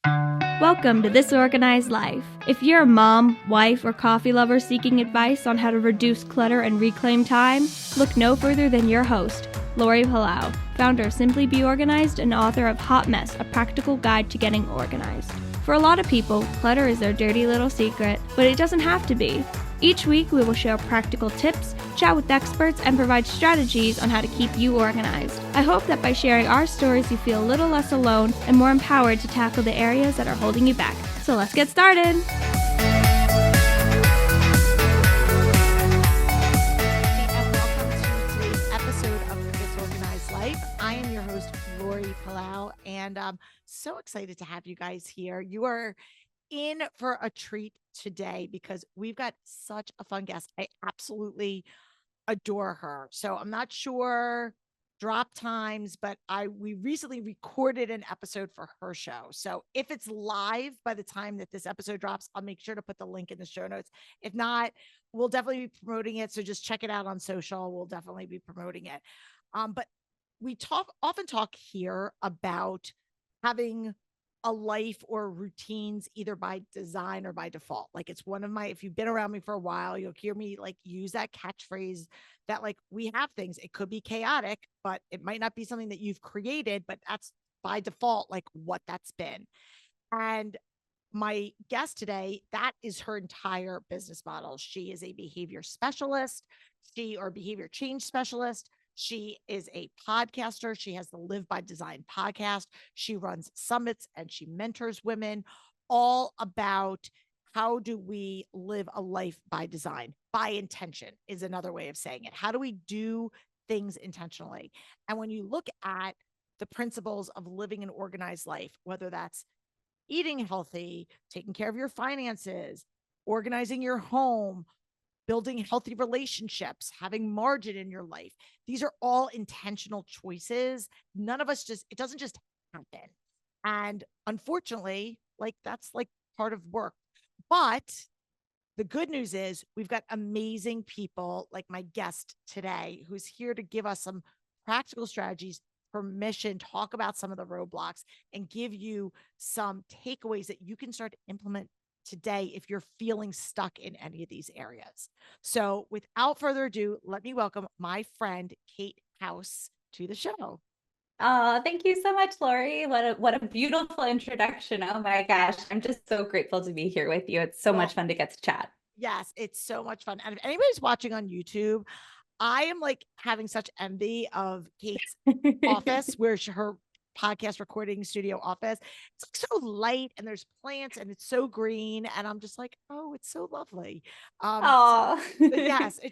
Welcome to This Organized Life. If you're a mom, wife, or coffee lover seeking advice on how to reduce clutter and reclaim time, look no further than your host, Lori Palau, founder of Simply Be Organized and author of Hot Mess, a practical guide to getting organized. For a lot of people, clutter is their dirty little secret, but it doesn't have to be. Each week, we will share practical tips, chat with experts, and provide strategies on how to keep you organized. I hope that by sharing our stories, you feel a little less alone and more empowered to tackle the areas that are holding you back. So let's get started. And welcome to today's episode of This Organized Life. I am your host, Lori Palau, and I'm so excited to have you guys here. You are in for a treat today because we've got such a fun guest. I absolutely adore her. So I'm not sure drop times, but we recently recorded an episode for her show. So if it's live by the time that this episode drops, I'll make sure to put the link in the show notes. If not, we'll definitely be promoting it. So just check it out on social. We'll definitely be promoting it. But we often talk here about having a life or routines either by design or by default. Like it's one of my, if you've been around me for a while, you'll hear me like use that catchphrase that like we have things. It could be chaotic, but it might not be something that you've created, but that's by default, like what that's been. And my guest today, that is her entire business model. She is a behavior specialist, or behavior change specialist. She is a podcaster. She has the Live by Design podcast. She runs summits and she mentors women, all about how do we live a life by design, by intention is another way of saying it. How do we do things intentionally? And when you look at the principles of living an organized life, whether that's eating healthy, taking care of your finances, organizing your home, building healthy relationships, having margin in your life. These are all intentional choices. None of us it doesn't just happen. And unfortunately, like that's like part of work. But the good news is we've got amazing people like my guest today, who's here to give us some practical strategies, permission, talk about some of the roadblocks, and give you some takeaways that you can start to implement today if you're feeling stuck in any of these areas. So without further ado, let me welcome my friend Kate House to the show. Oh, thank you so much, Lori. What a beautiful introduction. Oh my gosh. I'm just so grateful to be here with you. It's so much fun to get to chat. Yes, it's so much fun. And if anybody's watching on YouTube, I am like having such envy of Kate's office, where her podcast recording studio office. It's like so light and there's plants and it's so green. And I'm just like, oh, it's so lovely. Oh, Yes, it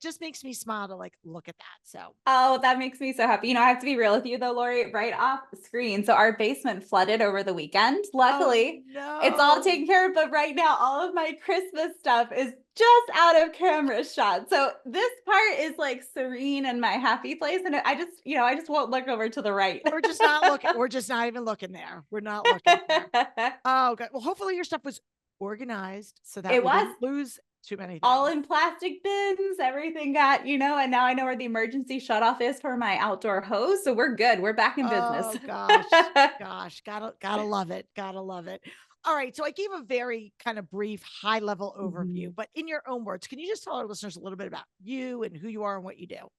just makes me smile to like look at that. So oh, that makes me so happy. I have to be real with you though, Lori, right off the screen. So our basement flooded over the weekend. Luckily, it's all taken care of. But right now, all of my Christmas stuff is just out of camera shot. So this part is like serene and my happy place. And I just won't look over to the right. We're just not looking. We're just not even looking there. We're not looking there. Oh, God. Well, hopefully your stuff was organized so that It we was didn't lose too many things. All in plastic bins, everything got, and now I know where the emergency shut off is for my outdoor hose. So we're good. We're back in business. Oh gosh, gotta love it. Gotta love it. All right. So I gave a very kind of brief high level overview, but in your own words, can you just tell our listeners a little bit about you and who you are and what you do?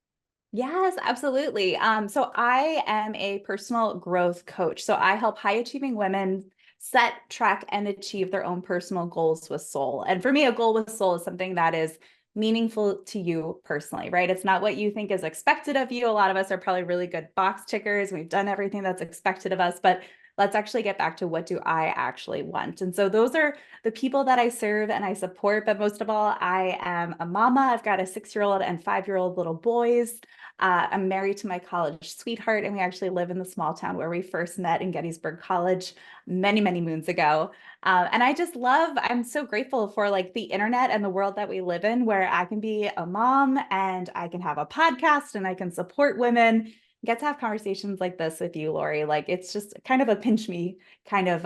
Yes, absolutely. So I am a personal growth coach. So I help high achieving women set, track, and achieve their own personal goals with soul. And for me, a goal with soul is something that is meaningful to you personally, right? It's not what you think is expected of you. A lot of us are probably really good box tickers. We've done everything that's expected of us, but let's actually get back to what do I actually want? And so those are the people that I serve and I support. But most of all, I am a mama. I've got a 6-year-old and 5-year-old little boys. I'm married to my college sweetheart, and we actually live in the small town where we first met in Gettysburg College many, many moons ago. And I'm so grateful for like the internet and the world that we live in, where I can be a mom and I can have a podcast and I can support women, get to have conversations like this with you, Lori. Like it's just kind of a pinch me kind of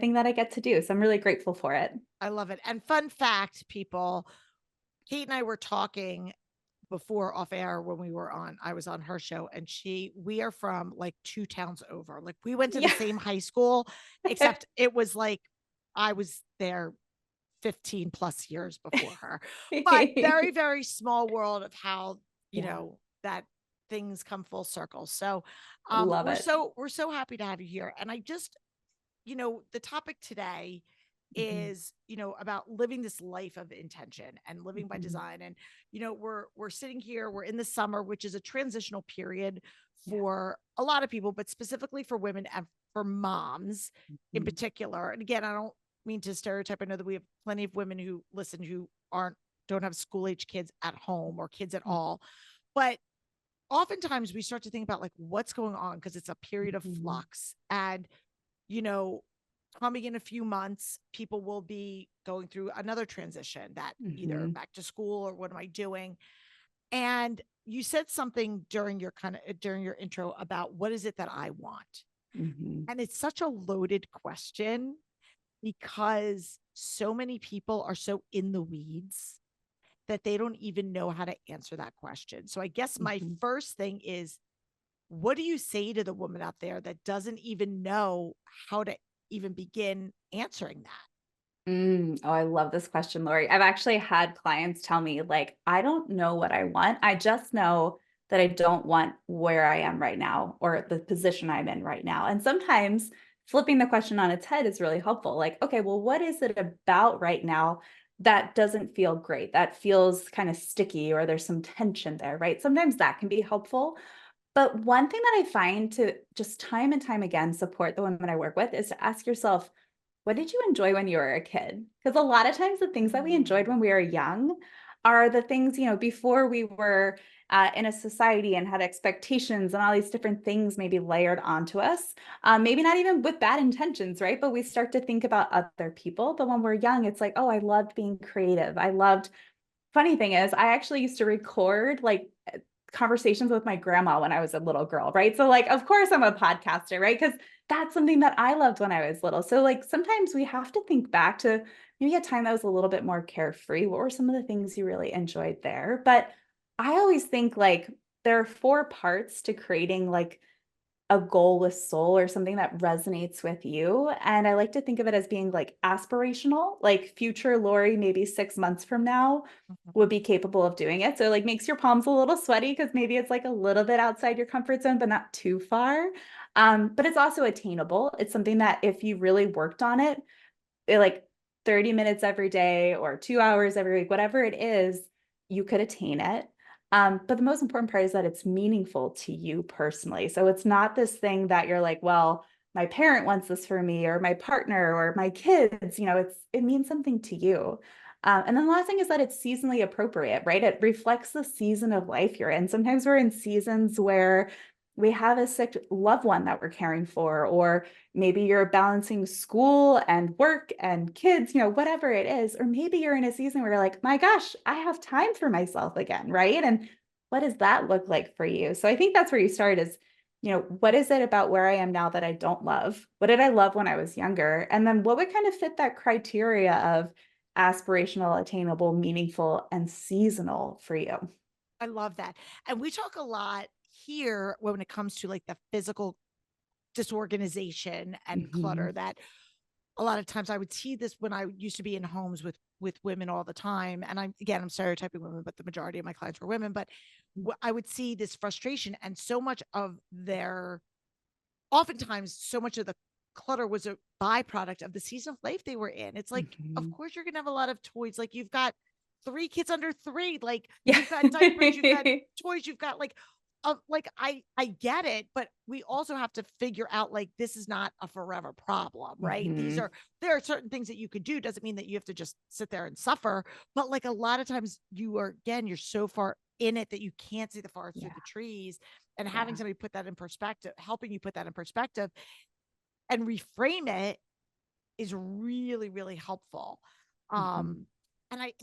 thing that I get to do. So I'm really grateful for it. I love it. And fun fact, people, Kate and I were talking before off air when I was on her show, and we are from like 2 towns over. Like we went to the Yeah. same high school, except it was like I was there 15 plus years before her, but very, very small world of how, Yeah. that things come full circle. So, Love it. we're so happy to have you here. And I just, the topic today Mhm. is, about living this life of intention and living by Mhm. design. And, we're sitting here, we're in the summer, which is a transitional period Yeah. for a lot of people, but specifically for women and for moms in Mhm. particular. And again, I don't mean to stereotype. I know that we have plenty of women who listen who don't have school age kids at home or kids at all. But oftentimes we start to think about like what's going on because it's a period of Mhm. flux. And, you know, coming in a few months, people will be going through another transition that either Mhm. back to school or what am I doing? And you said something during your intro about what is it that I want? Mhm. And it's such a loaded question because so many people are so in the weeds that they don't even know how to answer that question. So I guess my Mhm. first thing is, what do you say to the woman out there that doesn't even know how to even begin answering that? Oh, I love this question, Lori. I've actually had clients tell me, like, I don't know what I want. I just know that I don't want where I am right now or the position I'm in right now. And sometimes flipping the question on its head is really helpful. Like, okay, well, what is it about right now that doesn't feel great? That feels kind of sticky or there's some tension there, right? Sometimes that can be helpful. But one thing that I find to just time and time again support the women I work with is to ask yourself, what did you enjoy when you were a kid? Because a lot of times the things that we enjoyed Mm, when we were young are the things, before we were in a society and had expectations and all these different things maybe layered onto us. Maybe not even with bad intentions, right? But we start to think about other people. But when we're young, it's like, oh, I loved being creative. Funny thing is, I actually used to record like conversations with my grandma when I was a little girl, right? So like of course I'm a podcaster, right? Cuz that's something that I loved when I was little. So like sometimes we have to think back to maybe a time that was a little bit more carefree. What were some of the things you really enjoyed there? But I always think like there are four parts to creating like a goal with soul or something that resonates with you. And I like to think of it as being like aspirational, like future Lori, maybe 6 months from now would mhm. be capable of doing it. So like makes your palms a little sweaty because maybe it's like a little bit outside your comfort zone, but not too far. But it's also attainable. It's something that if you really worked on it, like 30 minutes every day or 2 hours every week, whatever it is, you could attain it. But the most important part is that it's meaningful to you personally. So it's not this thing that you're like, well, my parent wants this for me, or my partner, or my kids. It means something to you. And then the last thing is that it's seasonally appropriate, right? It reflects the season of life you're in. Sometimes we're in seasons where we have a sick loved one that we're caring for, or maybe you're balancing school and work and kids, whatever it is. Or maybe you're in a season where you're like, my gosh, I have time for myself again, right? And what does that look like for you? So I think that's where you start is, what is it about where I am now that I don't love? What did I love when I was younger? And then what would kind of fit that criteria of aspirational, attainable, meaningful, and seasonal for you? I love that. And we talk a lot here when it comes to like the physical disorganization and Mhm. clutter that a lot of times I would see this when I used to be in homes with women all the time. And I'm stereotyping women, but the majority of my clients were women. But I would see this frustration, and so much of their oftentimes so much of the clutter was a byproduct of the season of life they were in. It's like, of Mhm. course, you're gonna have a lot of toys. Like you've got 3 kids under 3. Like Yeah. you've got diapers, you've got toys, you've got like I get it, but we also have to figure out like this is not a forever problem, right? Mhm. There are certain things that you could do. Doesn't mean that you have to just sit there and suffer, but like a lot of times you're so far in it that you can't see the forest through Yeah. the trees, and having Yeah. somebody put that in perspective, helping you put that in perspective and reframe it is really, really helpful. Mhm. Um, and I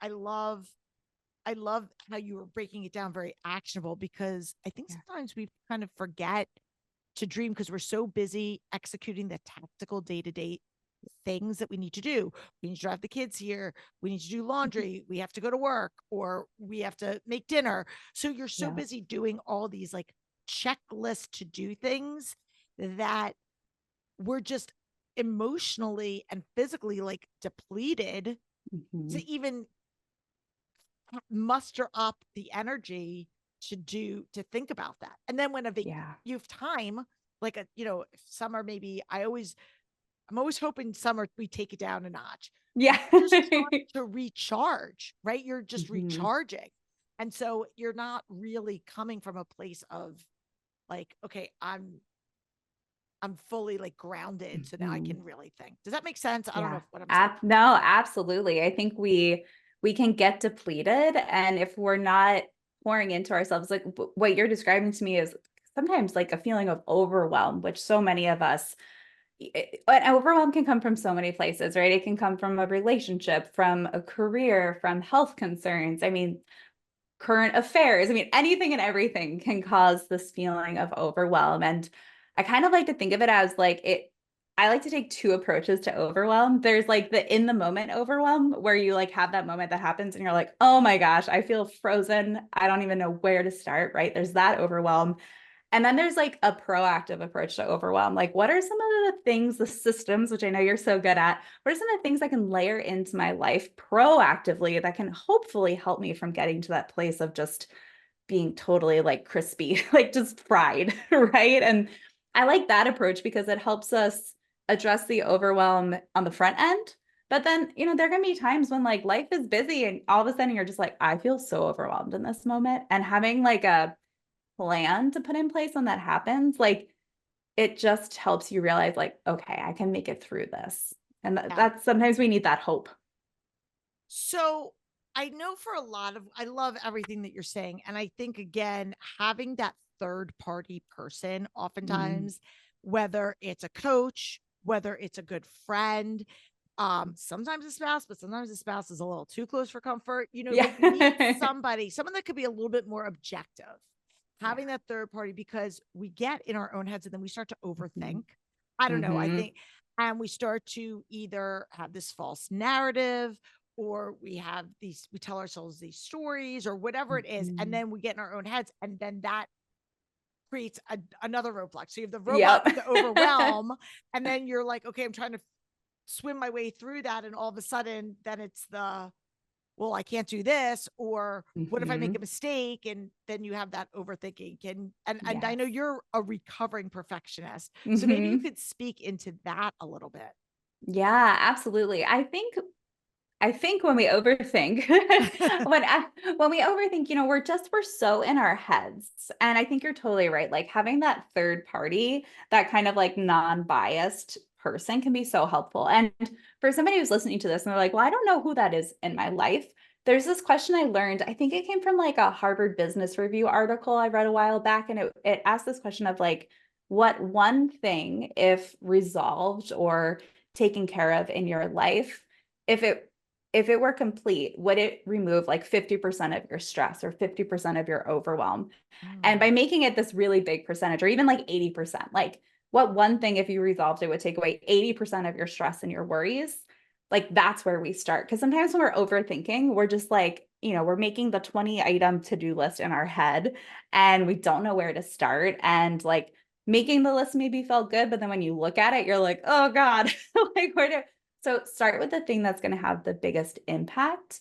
love how you were breaking it down very actionable because I think Yeah. sometimes we kind of forget to dream because we're so busy executing the tactical day to day things that we need to do. We need to drive the kids here. We need to do laundry. We have to go to work, or we have to make dinner. So you're so Yeah. busy doing all these like checklist to do things that we're just emotionally and physically like depleted Mhm. to even muster up the energy to think about that. And then when Yeah. you have time, like summer, maybe I'm always hoping summer we take it down a notch. Yeah. Just trying to recharge, right? You're just Mhm. recharging. And so you're not really coming from a place of like, okay, I'm fully like grounded. So now I Mhm. can really think. Does that make sense? I don't know Yeah. if what I'm saying. No, absolutely. I think we can get depleted, and if we're not pouring into ourselves, like what you're describing to me is sometimes like a feeling of overwhelm, which so many of us, and overwhelm can come from so many places, right? It can come from a relationship, from a career, from health concerns. I mean, current affairs. I mean, anything and everything can cause this feeling of overwhelm. And I kind of like to think of it as like I like to take two approaches to overwhelm. There's like the in the moment overwhelm where you like have that moment that happens and you're like, oh my gosh, I feel frozen. I don't even know where to start, right? There's that overwhelm. And then there's like a proactive approach to overwhelm. Like, what are some of the things, the systems, which I know you're so good at, what are some of the things I can layer into my life proactively that can hopefully help me from getting to that place of just being totally like crispy, like just fried, right? And I like that approach because it helps us address the overwhelm on the front end. But then, there are going to be times when like life is busy and all of a sudden you're just like, I feel so overwhelmed in this moment. And having like a plan to put in place when that happens, like it just helps you realize like, okay, I can make it through this. And Yeah. that's sometimes we need that hope. So I know for a lot of, I love everything that you're saying. And I think, again, having that third party person, Mm. oftentimes, whether it's a coach, whether it's a good friend, sometimes a spouse, but sometimes the spouse is a little too close for comfort. Yeah. Like you need someone that could be a little bit more objective, Yeah. having that third party, because we get in our own heads and then we start to Mm-hmm. overthink. I don't know. I Mm-hmm. think, and we start to either have this false narrative, or we tell ourselves these stories or whatever it is. And Mm-hmm. then we get in our own heads. And then that creates another roadblock. So you have the Yep. the overwhelm. And then you're like, okay, I'm trying to swim my way through that. And all of a sudden, then it's well, I can't do this, or what if I make Mm-hmm. a mistake? And then you have that overthinking. And I Yes. know you're a recovering perfectionist. So maybe you Mm-hmm. could speak into that a little bit. Yeah, absolutely. I think when we overthink, when we overthink, we're so in our heads. And I think you're totally right. Like having that third party, that kind of like non-biased person can be so helpful. And for somebody who's listening to this and they're like, well, I don't know who that is in my life. There's this question I learned. I think it came from like a Harvard Business Review article I read a while back. And it asked this question of like, what one thing, if resolved or taken care of in your life, if it were complete, would it remove like 50% of your stress or 50% of your overwhelm? And by Mm, making it this really big percentage, or even like 80%, like what one thing, if you resolved it, would take away 80% of your stress and your worries? Like that's where we start. Because sometimes when we're overthinking, we're just like, we're making the 20-item to-do list in our head and we don't know where to start. And like making the list maybe felt good, but then when you look at it, you're like, oh God, like so start with the thing that's going to have the biggest impact.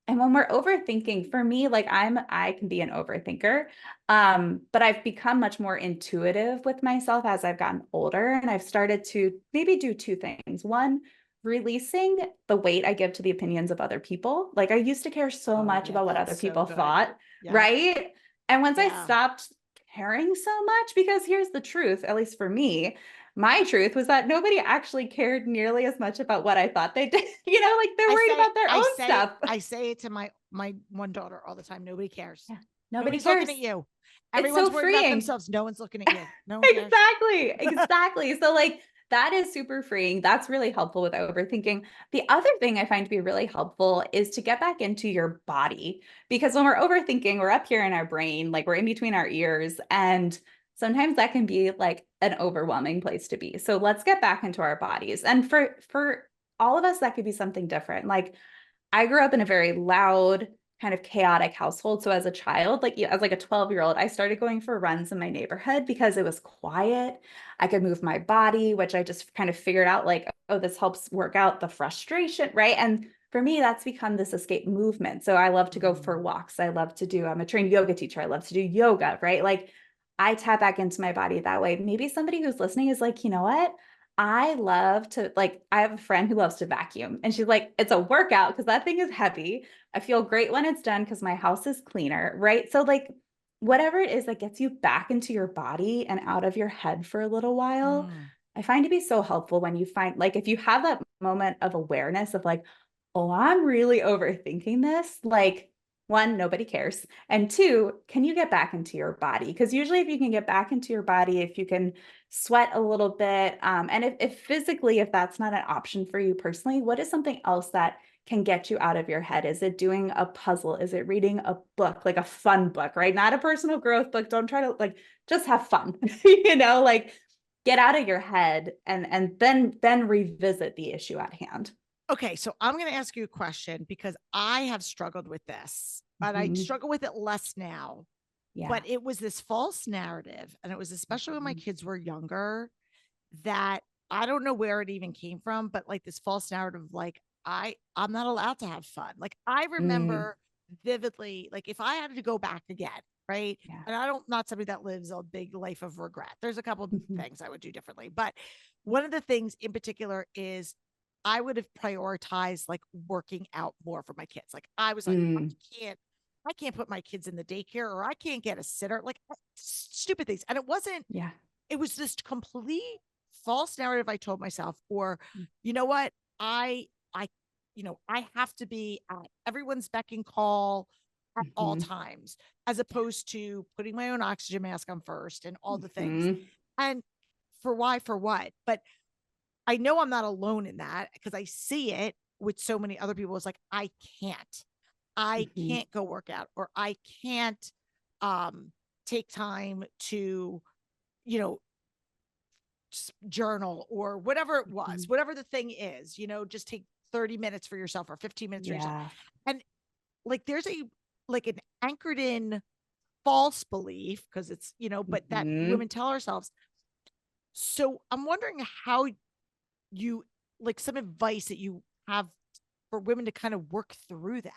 And when we're overthinking, for me, like I can be an overthinker. But I've become much more intuitive with myself as I've gotten older. And I've started to maybe do two things. One, releasing the weight I give to the opinions of other people. Like I used to care so oh much yeah, about what that's other so people good. thought, Yeah. right? And once I Yeah. stopped caring so much, because here's the truth, at least for me, my truth was that nobody actually cared nearly as much about what I thought they did. Like they're worried about their own stuff. I say it to my one daughter all the time. Nobody cares. Yeah, nobody Nobody's looking cares. at you. It's Everyone's so worried about freeing. themselves. No one's looking at you. No one cares. Exactly. Exactly. So like that is super freeing. That's really helpful with overthinking. The other thing I find to be really helpful is to get back into your body, because when we're overthinking, we're up here in our brain, like we're in between our ears, and sometimes that can be like an overwhelming place to be. So let's get back into our bodies. And for all of us, that could be something different. Like I grew up in a very loud, kind of chaotic household. So as a child, like as like a 12-year-old, I started going for runs in my neighborhood because it was quiet. I could move my body, which I just kind of figured out like, oh, this helps work out the frustration, right? And for me, that's become this escape movement. So I love to go for walks. I'm a trained yoga teacher. I love to do yoga, right? Like I tap back into my body that way. Maybe somebody who's listening is like, you know what? I love to like, I have a friend who loves to vacuum and she's like, it's a workout because that thing is heavy. I feel great when it's done because my house is cleaner, right? So like whatever it is that gets you back into your body and out of your head for a little while, I find to be so helpful when you find like if you have that moment of awareness of like, oh, I'm really overthinking this, like one, nobody cares. And two, can you get back into your body? Because usually if you can get back into your body, if you can sweat a little bit, and if physically, if that's not an option for you personally, what is something else that can get you out of your head? Is it doing a puzzle? Is it reading a book, like a fun book, right? Not a personal growth book. Don't try to like, just have fun, like get out of your head and then revisit the issue at hand. Okay, so I'm going to ask you a question because I have struggled with this, but I struggle with it less now. Yeah. But it was this false narrative, and it was especially when my kids were younger, that I don't know where it even came from, but like this false narrative, like I'm not allowed to have fun. Like I remember vividly, like if I had to go back again, right? Yeah. And I don't not somebody that lives a big life of regret. There's a couple of things I would do differently, but one of the things in particular is I would have prioritized like working out more for my kids. Like I was like, I can't put my kids in the daycare or I can't get a sitter, like stupid things. And it wasn't, it was this complete false narrative I told myself, or, you know what? I, I have to be at everyone's beck and call at all times, as opposed to putting my own oxygen mask on first and all the things. And for why, for what? But I know I'm not alone in that because I see it with so many other people. It's like, I can't go work out, or I can't take time to, journal or whatever it was, whatever the thing is, just take 30 minutes for yourself or 15 minutes for yourself. And like, there's like an anchored in false belief because it's, but that women tell ourselves. So I'm wondering how you like some advice that you have for women to kind of work through that.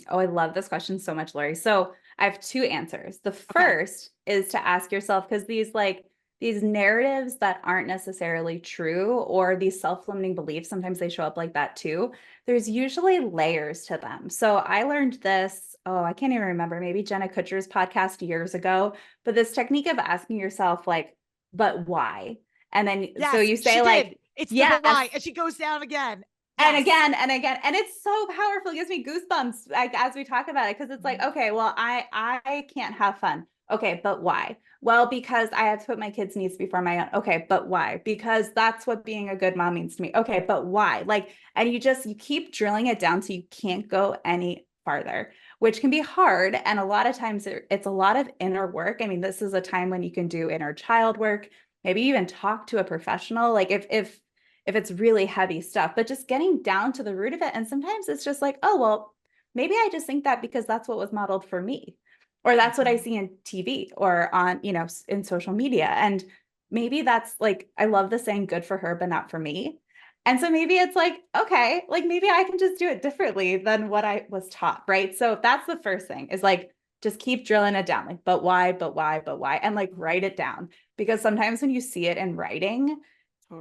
Oh, I love this question so much, Lori. So I have two answers. The first is to ask yourself, because these narratives that aren't necessarily true, or these self-limiting beliefs, sometimes they show up like that too. There's usually layers to them. So I learned this, I can't even remember, maybe Jenna Kutcher's podcast years ago, but this technique of asking yourself like, but why? And then, so you say like, it's the why, and she goes down again. And again and again. And it's so powerful. It gives me goosebumps like as we talk about it. Cause it's like, okay, well, I can't have fun. Okay, but why? Well, because I have to put my kids' needs before my own. Okay, but why? Because that's what being a good mom means to me. Okay, but why? Like, and you keep drilling it down so you can't go any farther, which can be hard. And a lot of times it's a lot of inner work. I mean, this is a time when you can do inner child work, maybe even talk to a professional. Like if it's really heavy stuff, but just getting down to the root of it. And sometimes it's just like, oh, well, maybe I just think that because that's what was modeled for me, or that's what I see in TV or on, in social media. And maybe that's like, I love the saying good for her, but not for me. And so maybe it's like, okay, like maybe I can just do it differently than what I was taught. Right. So that's the first thing is like, just keep drilling it down. Like, but why, but why, but why? And like, write it down, because sometimes when you see it in writing,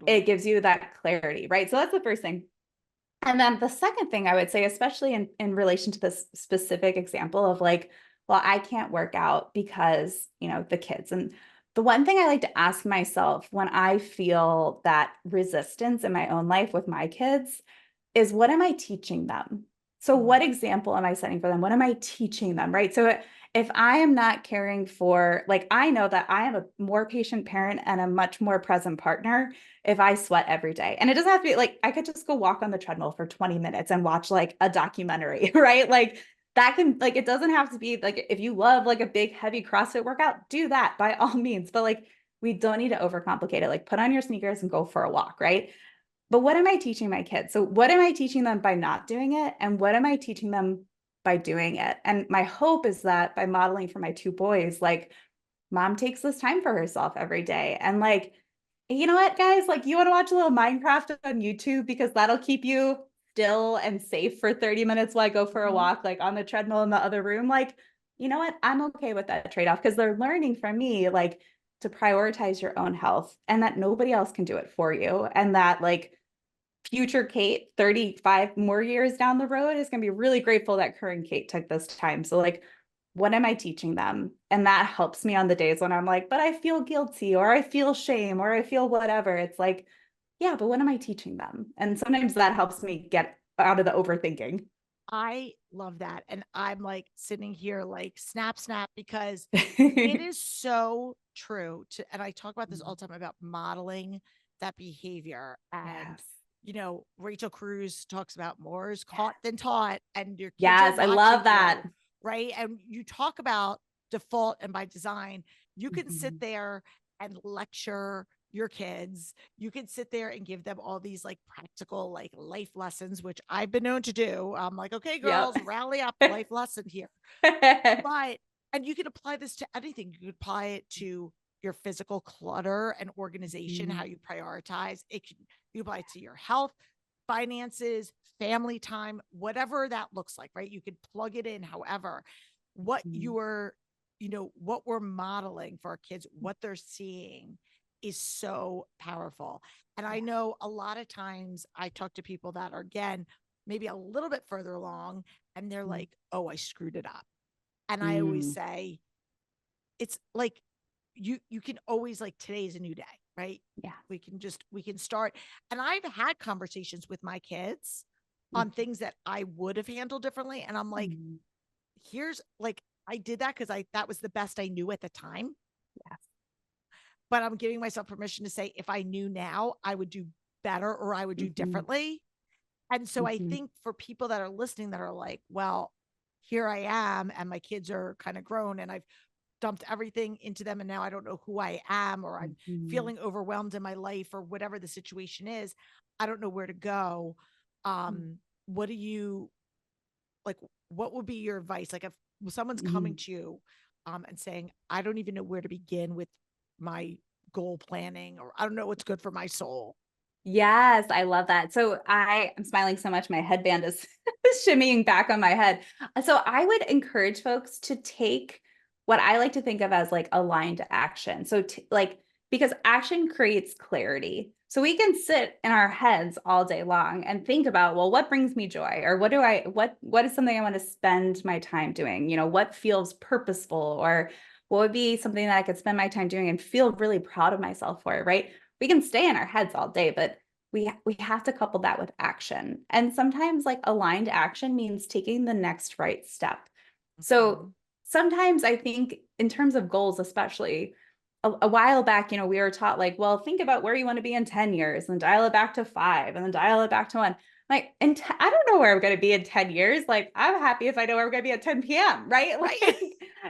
it gives you that clarity, right? So that's the first thing. And then the second thing I would say, especially in relation to this specific example of like, well, I can't work out because, the kids. And the one thing I like to ask myself when I feel that resistance in my own life with my kids is, what am I teaching them? So what example am I setting for them? What am I teaching them, right? So if I am not caring for, like, I know that I am a more patient parent and a much more present partner if I sweat every day. And it doesn't have to be like, I could just go walk on the treadmill for 20 minutes and watch like a documentary, right? Like that can, like, it doesn't have to be like, if you love like a big heavy CrossFit workout, do that by all means. But like, we don't need to overcomplicate it. Like, put on your sneakers and go for a walk, right? But what am I teaching my kids? So what am I teaching them by not doing it? And what am I teaching them by doing it? And my hope is that by modeling for my two boys, like, mom takes this time for herself every day. And like, you know what, guys, like, you want to watch a little Minecraft on YouTube because that'll keep you still and safe for 30 minutes while I go for a walk, like on the treadmill in the other room. Like, you know what? I'm okay with that trade-off because they're learning from me, like, to prioritize your own health and that nobody else can do it for you. And that, like, future Kate, 35 more years down the road, is going to be really grateful that current Kate took this time. So, like, what am I teaching them? And that helps me on the days when I'm like, but I feel guilty or I feel shame or I feel whatever. It's like, yeah, but what am I teaching them? And sometimes that helps me get out of the overthinking. I love that. And I'm like sitting here like snap, snap, because it is so true and I talk about this all the time about modeling that behavior. And, Yes. Rachel Cruz talks about more is caught than taught, and your kids are Yes, I love watching that. you, right? And you talk about default and by design, you can sit Mhm. there and lecture your kids. You can sit there and give them all these like practical, like life lessons, which I've been known to do. I'm like, okay, Yep. girls, rally up, life lesson here. But, and you can apply this to anything. You could apply it to your physical clutter and organization, how Mhm. you prioritize it. You apply it to your health, finances, family time, whatever that looks like, right? You could plug it in. However, what Mhm. you're, what we're modeling for our kids, what they're seeing is so powerful. And I Yeah. know a lot of times I talk to people that are, again, maybe a little bit further along, and they're like, oh, I screwed it up. And I always Mm. say, it's like you can always, like, today's a new day, right? Yeah. We can start. And I've had conversations with my kids on Mhm. things that I would have handled differently. And I'm like, Mhm. here's like, I did that because I that was the best I knew at the time. Yes. But I'm giving myself permission to say, if I knew now, I would do better or I would do Mhm. differently. And so I Mhm. think for people that are listening that are like, well, here I am, and my kids are kind of grown, and I've dumped everything into them, and now I don't know who I am, or I'm Mhm. feeling overwhelmed in my life, or whatever the situation is. I don't know where to go. What do you like? What would be your advice? Like, if someone's coming Mhm. to you and saying, I don't even know where to begin with my goal planning, or I don't know what's good for my soul. Yes, I love that. So I'm smiling so much, my headband is shimmying back on my head. So I would encourage folks to take what I like to think of as like aligned action. So like, because action creates clarity. So we can sit in our heads all day long and think about, well, what brings me joy? Or what is something I want to spend my time doing? What feels purposeful, or what would be something that I could spend my time doing and feel really proud of myself for, right? We can stay in our heads all day, but we have to couple that with action. And sometimes, like, aligned action means taking the next right step. So Mhm. sometimes I think in terms of goals, especially a while back, we were taught, like, well, think about where you want to be in 10 years and dial it back to 5 and then dial it back to 1. Like, and I don't know where I'm going to be in 10 years. Like, I'm happy if I know where we're going to be at 10 p.m. Right. Right.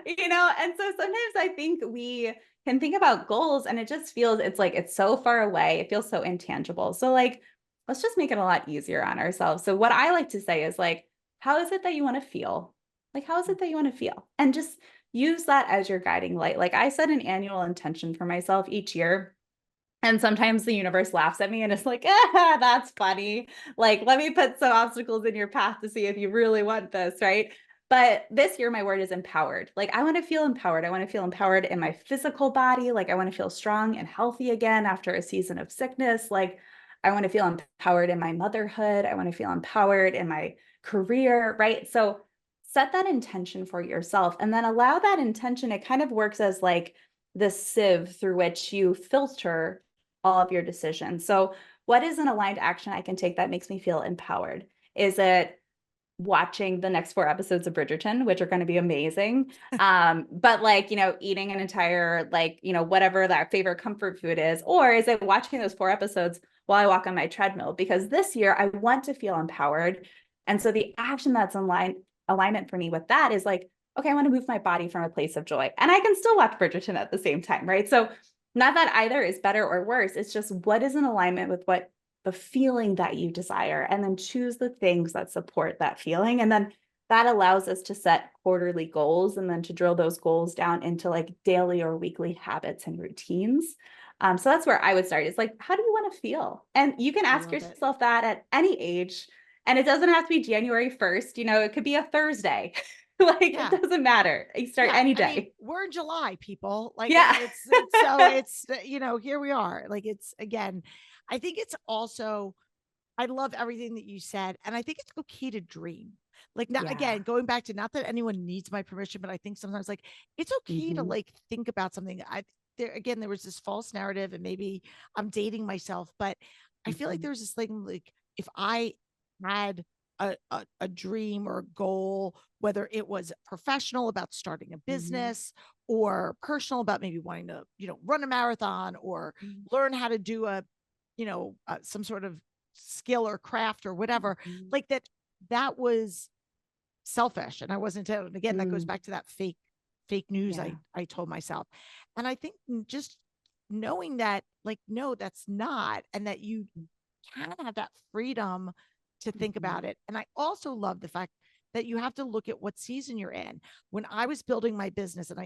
Like, and so sometimes I think we can think about goals and it just feels, it's like it's so far away. It feels so intangible. So, like, let's just make it a lot easier on ourselves. So what I like to say is, like, how is it that you want to feel? Like, how is it that you want to feel? And just use that as your guiding light. Like, I set an annual intention for myself each year. And sometimes the universe laughs at me and it's like, that's funny. Like, let me put some obstacles in your path to see if you really want this, right? But this year, my word is empowered. Like, I want to feel empowered. I want to feel empowered in my physical body. Like, I want to feel strong and healthy again after a season of sickness. Like, I want to feel empowered in my motherhood. I want to feel empowered in my career, right? So set that intention for yourself and then allow that intention. It kind of works as like the sieve through which you filter all of your decisions. So, what is an aligned action I can take that makes me feel empowered? Is it watching the next 4 episodes of Bridgerton, which are going to be amazing? But, like, eating an entire, like, whatever that favorite comfort food is, or is it watching those 4 episodes while I walk on my treadmill? Because this year I want to feel empowered. And so the action that's alignment for me with that is like, okay, I want to move my body from a place of joy. And I can still watch Bridgerton at the same time, right? So not that either is better or worse. It's just what is in alignment with what the feeling that you desire, and then choose the things that support that feeling. And then that allows us to set quarterly goals and then to drill those goals down into like daily or weekly habits and routines. So that's where I would start. It's like, how do you want to feel? And you can ask yourself that at any age. And it doesn't have to be January 1st. It could be a Thursday. Like, Yeah. it doesn't matter. You start any day. I mean, we're in July, people. Like, Yeah. it's here we are. Like, it's again, I think it's also, I love everything that you said. And I think it's okay to dream. Like, not, Yeah. again, going back to, not that anyone needs my permission, but I think sometimes like it's okay to like think about something. There was this false narrative, and maybe I'm dating myself, but I feel like there's this thing like, if I had a dream or a goal, whether it was professional about starting a business or personal about maybe wanting to, run a marathon or learn how to do some sort of skill or craft or whatever, like that was selfish. And I wasn't, and again, that goes back to that fake news I told myself. And I think just knowing that, like, no, that's not, and that you can have that freedom to think about it. And I also love the fact that you have to look at what season you're in. When I was building my business, and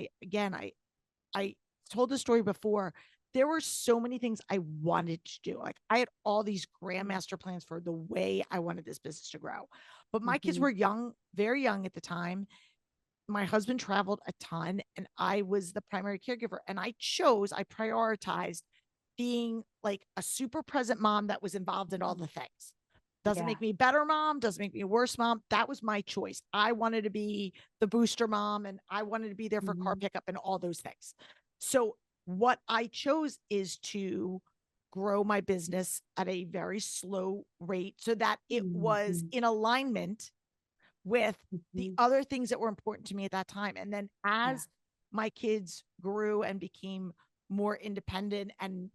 I told the story before, there were so many things I wanted to do. Like, I had all these grand master plans for the way I wanted this business to grow. But my kids were young, very young at the time. My husband traveled a ton, and I was the primary caregiver. And I prioritized being like a super present mom that was involved in all the things. Doesn't make me a better mom, doesn't make me a worse mom. That was my choice. I wanted to be the booster mom, and I wanted to be there for car pickup and all those things. So what I chose is to grow my business at a very slow rate so that it was in alignment with the other things that were important to me at that time. And then as my kids grew and became more independent, and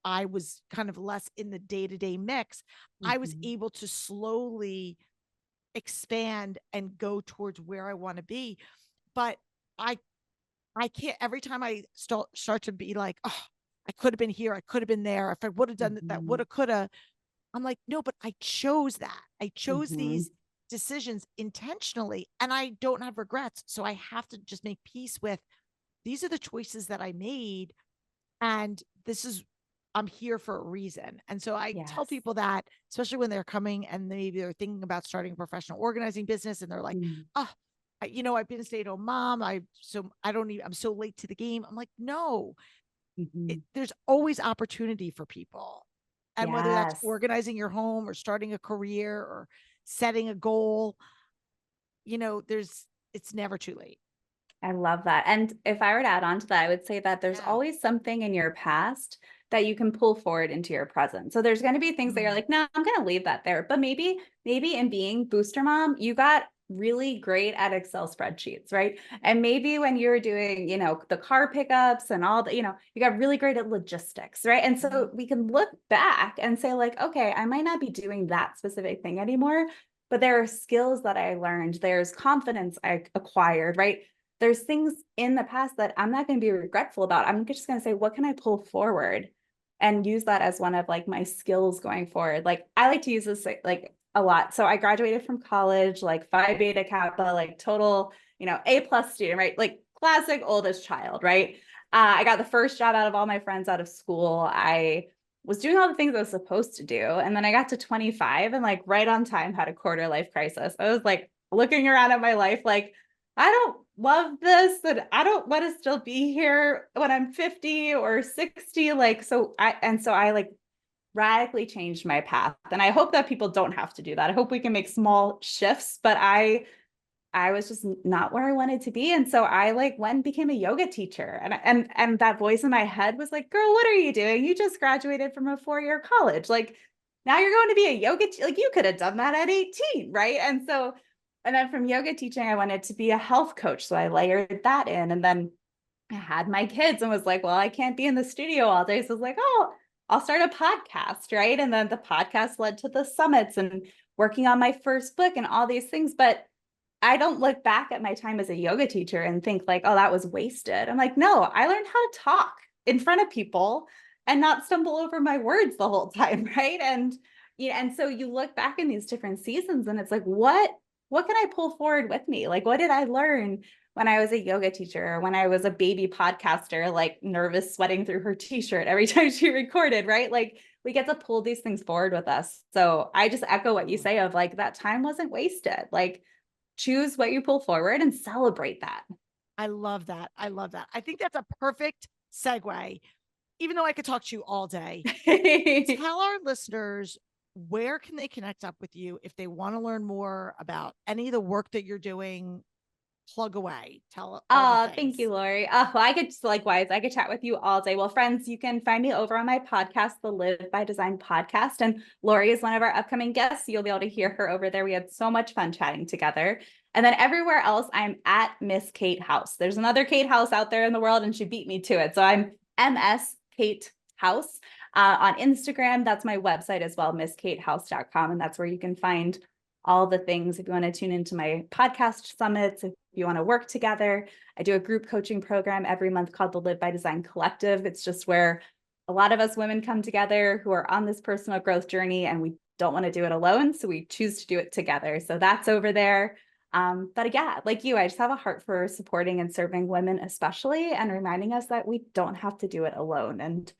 I was kind of less in the day-to-day mix, I was able to slowly expand and go towards where I want to be. But I can't, every time I start to be like, oh, I could have been here, I could have been there, if I would have done that, would have, could have, I'm like, no, but I chose that. I chose these decisions intentionally, and I don't have regrets. So I have to just make peace with, these are the choices that I made, and I'm here for a reason. And so I tell people that, especially when they're coming and maybe they're thinking about starting a professional organizing business, and they're like, oh, I've been a stay-at-home mom. I'm so late to the game. I'm like, no, there's always opportunity for people. And whether that's organizing your home or starting a career or setting a goal, it's never too late. I love that. And if I were to add on to that, I would say that there's always something in your past that you can pull forward into your present. So there's going to be things that you're like, no, I'm going to leave that there. But maybe in being booster mom, you got really great at Excel spreadsheets, right? And maybe when you were doing, the car pickups and all that, you got really great at logistics, right? And so we can look back and say like, okay, I might not be doing that specific thing anymore, but there are skills that I learned. There's confidence I acquired, right? There's things in the past that I'm not going to be regretful about. I'm just going to say, what can I pull forward and use that as one of like my skills going forward? Like, I like to use this like a lot. So I graduated from college, like Phi Beta Kappa, like total, A+ student, right? Like classic oldest child, right? I got the first job out of all my friends out of school. I was doing all the things I was supposed to do. And then I got to 25 and like right on time had a quarter life crisis. I was like looking around at my life, like, I don't love this, and I don't want to still be here when I'm 50 or 60. Like, so I like radically changed my path. And I hope that people don't have to do that. I hope we can make small shifts, but I was just not where I wanted to be. And so I like went and became a yoga teacher. And that voice in my head was like, girl, what are you doing? You just graduated from a 4-year college. Like, now you're going to be a yoga, like you could have done that at 18, right? And then from yoga teaching, I wanted to be a health coach. So I layered that in. And then I had my kids and was like, well, I can't be in the studio all day. So I was like, oh, I'll start a podcast, right? And then the podcast led to the summits and working on my first book and all these things. But I don't look back at my time as a yoga teacher and think like, oh, that was wasted. I'm like, no, I learned how to talk in front of people and not stumble over my words the whole time. Right. And and so you look back in these different seasons and it's like, what can I pull forward with me? Like, what did I learn when I was a yoga teacher, or when I was a baby podcaster, like nervous, sweating through her t-shirt every time she recorded, right? Like we get to pull these things forward with us. So I just echo what you say of like, that time wasn't wasted. Like choose what you pull forward and celebrate that. I love that. I love that. I think that's a perfect segue, even though I could talk to you all day. Tell our listeners, where can they connect up with you if they want to learn more about any of the work that you're doing? Plug away. Tell all the things. Thank you, Lori. Well, I could likewise, I could chat with you all day. Well, friends, you can find me over on my podcast, the Live by Design podcast. And Lori is one of our upcoming guests. You'll be able to hear her over there. We had so much fun chatting together. And then everywhere else, I'm at Miss Kate House. There's another Kate House out there in the world, and she beat me to it. So I'm MS Kate House. On Instagram, that's my website as well, misskatehouse.com. And that's where you can find all the things. If you want to tune into my podcast summits, if you want to work together, I do a group coaching program every month called the Live by Design Collective. It's just where a lot of us women come together who are on this personal growth journey, and we don't want to do it alone. So we choose to do it together. So that's over there. But yeah, like you, I just have a heart for supporting and serving women, especially, and reminding us that we don't have to do it alone. And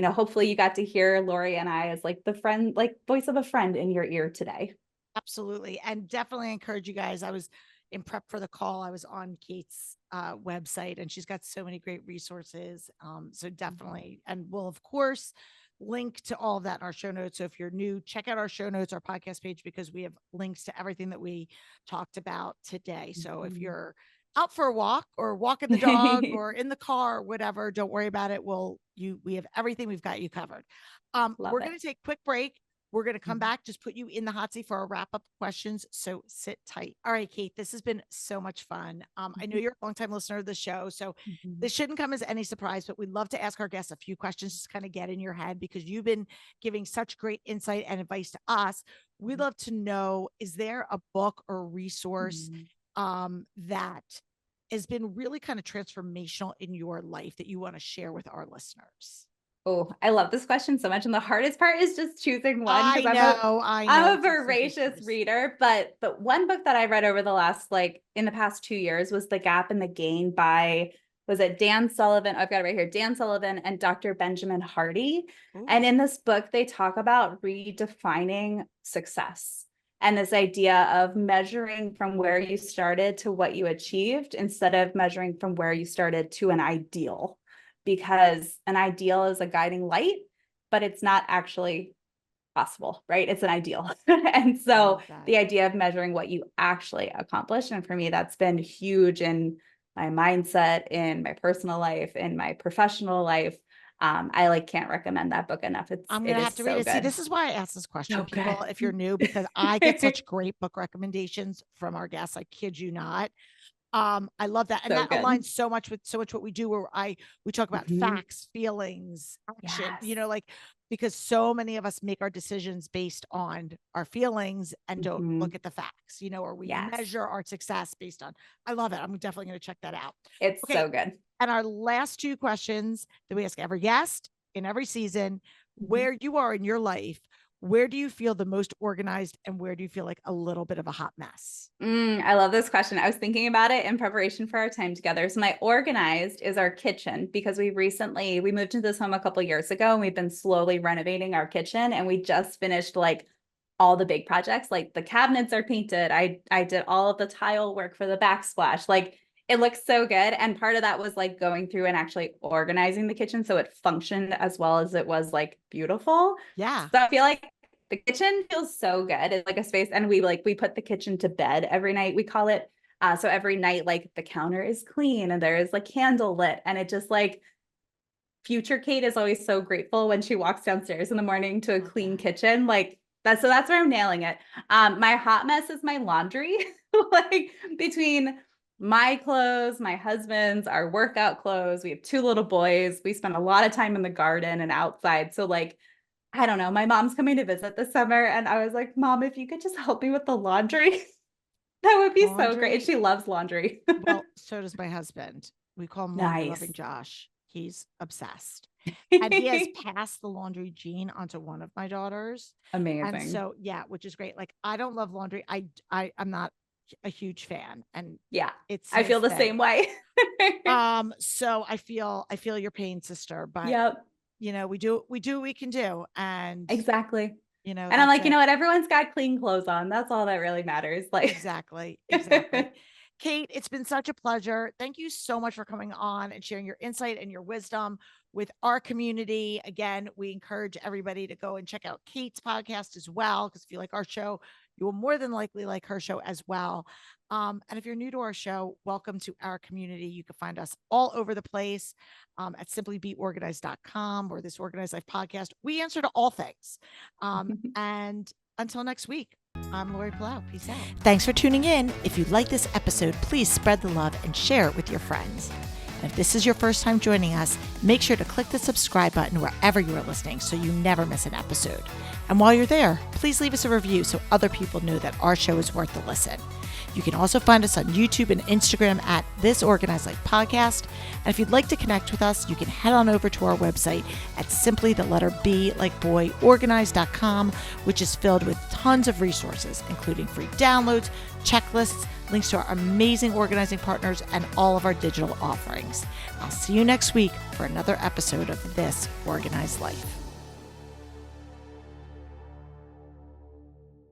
hopefully you got to hear Lori and I as like the friend, like voice of a friend in your ear today. Absolutely. And definitely encourage you guys. I was in prep for the call. I was on Kate's website, and she's got so many great resources. So definitely, and we'll of course link to all of that in our show notes. So if you're new, check out our show notes, our podcast page, because we have links to everything that we talked about today. So if you're out for a walk or walking the dog or in the car, whatever, don't worry about it. We have everything. We've got you covered. We're going to take a quick break. We're going to come back, just put you in the hot seat for our wrap up questions. So sit tight. All right, Kate, this has been so much fun. I know you're a longtime listener of the show, so this shouldn't come as any surprise, but we'd love to ask our guests a few questions just kind of get in your head, because you've been giving such great insight and advice to us. We'd love to know, is there a book or resource that has been really kind of transformational in your life that you want to share with our listeners? Oh, I love this question so much. And the hardest part is just choosing one. I know. I'm a voracious reader, but one book that I read over the last, in the past 2 years, was The Gap and the Gain by, was it Dan Sullivan? I've got it right here. Dan Sullivan and Dr. Benjamin Hardy. Ooh. And in this book, they talk about redefining success and this idea of measuring from where you started to what you achieved, instead of measuring from where you started to an ideal. Because an ideal is a guiding light, but it's not actually possible, right? It's an ideal. And so the idea of measuring what you actually accomplished, and for me, that's been huge in my mindset, in my personal life, in my professional life. I can't recommend that book enough. I'm going to have to read it. Good. See, this is why I asked this question, people, if you're new, because I get such great book recommendations from our guests. I kid you not. I love that. And that aligns so much with what we do, where we talk about facts, feelings, action, because so many of us make our decisions based on our feelings and don't look at the facts, or we measure our success based on. I love it. I'm definitely going to check that out. It's so good. And our last two questions that we ask every guest in every season: where you are in your life, where do you feel the most organized, and where do you feel like a little bit of a hot mess? I love this question. I was thinking about it in preparation for our time together. So my organized is our kitchen, because we moved into this home a couple of years ago, and we've been slowly renovating our kitchen, and we just finished all the big projects. Like the cabinets are painted. I did all of the tile work for the backsplash. It looks so good. And part of that was going through and actually organizing the kitchen so it functioned as well as it was beautiful. Yeah. So I feel like the kitchen feels so good. It's like a space. And we put the kitchen to bed every night, we call it. So every night, the counter is clean and there is candle lit. And it just future Kate is always so grateful when she walks downstairs in the morning to a clean kitchen. So that's where I'm nailing it. My hot mess is my laundry. Between my clothes, my husband's, our workout clothes. We have 2 little boys. We spend a lot of time in the garden and outside. So I don't know, my mom's coming to visit this summer, and I was like, Mom, if you could just help me with the laundry. That would be so great. Laundry. And she loves laundry. Well, so does my husband. We call him Laundry Loving Nice. Josh. He's obsessed. And he has passed the laundry gene onto one of my daughters. And Amazing. so, yeah, which is great. Like, I don't love laundry. I'm not a huge fan. And Yeah, it's I feel the his thing. same way. So I feel your pain, sister, but Yep, you know, we do what we can do. And exactly. you know, And I'm that's like, you it. know what? Everyone's got clean clothes on. That's all that really matters. Like, Exactly. Kate, it's been such a pleasure. Thank you so much for coming on and sharing your insight and your wisdom with our community. Again, we encourage everybody to go and check out Kate's podcast as well, because if you like our show, you will more than likely like her show as well. And if you're new to our show, welcome to our community. You can find us all over the place at simplybeorganized.com or this Organized Life podcast. We answer to all things. And until next week, I'm Lori Palau. Peace out. Thanks for tuning in. If you like this episode, please spread the love and share it with your friends. And if this is your first time joining us, make sure to click the subscribe button wherever you are listening so you never miss an episode. And while you're there, please leave us a review so other people know that our show is worth the listen. You can also find us on YouTube and Instagram at This Organized Life Podcast. And if you'd like to connect with us, you can head on over to our website at simply the letter B like boy organized.com, which is filled with tons of resources, including free downloads, checklists, links to our amazing organizing partners, and all of our digital offerings. I'll see you next week for another episode of This Organized Life.